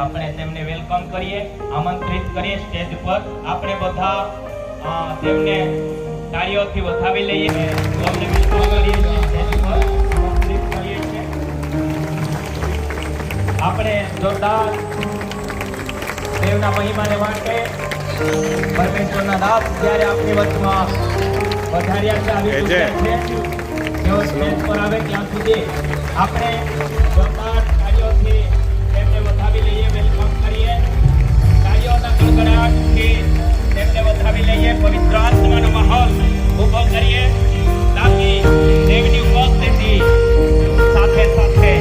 આપણે તેમને વેલકમ કરીએ, આમંત્રિત કરીએ સ્ટેજ પર. આપણે બધા તેમને તાળીઓથી વધાવી લઈએ, તેમને વેલકમ કરીએ છીએ સ્ટેજ પર, આમંત્રિત કરીએ છીએ. આપણે જોરદાર દેવના મહિમાને માટે પરમેશ્વરના દાસ જ્યારે આપણી વચમાં વધાર્યા છે, આવી ચૂક્યા છે, તેઓ સ્ટેજ પર આવે ત્યાં સુધી આપણે જોરદાર તાળીઓથી તેમને વધાવી લઈએ, વેલકમ કરીએ. તાળીઓના ગડગડાટથી તેમને વધાવી લઈએ, પવિત્ર આત્માનો માહોલ ઊભો કરીએ તાકી દેવની ઉપસ્થિતિ સાથે સાથે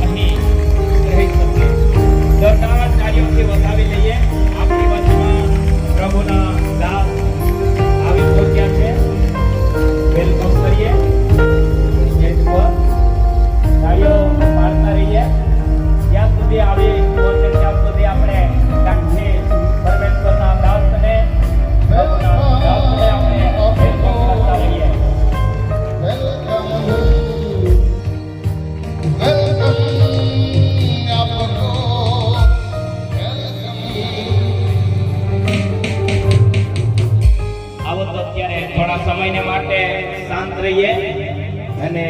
અહીં રહી શકે. જોરદાર તાળીઓથી વધાવી લઈએ. આપણી વચમાં પ્રભુના દાસ આવી પહોંચ્યા છે, વેલકમ કરીએ સ્ટેજ પર. તાળીઓ પાડતા રહીએ જ્યાં સુધી આવી પહોંચે ત્યાં સુધી આપણે કાંઠે પરમેશ્વરના દાસને, પ્રભુના દાસને આપણે વેલકમ કરતા રહીએ. આવો તો અત્યારે થોડા સમયને માટે શાંત રહીએ અને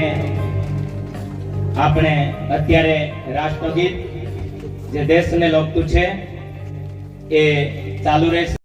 આપણે અત્યારે રાષ્ટ્રગીત જે દેશને લગતું છે એ ચાલુ રહેશે.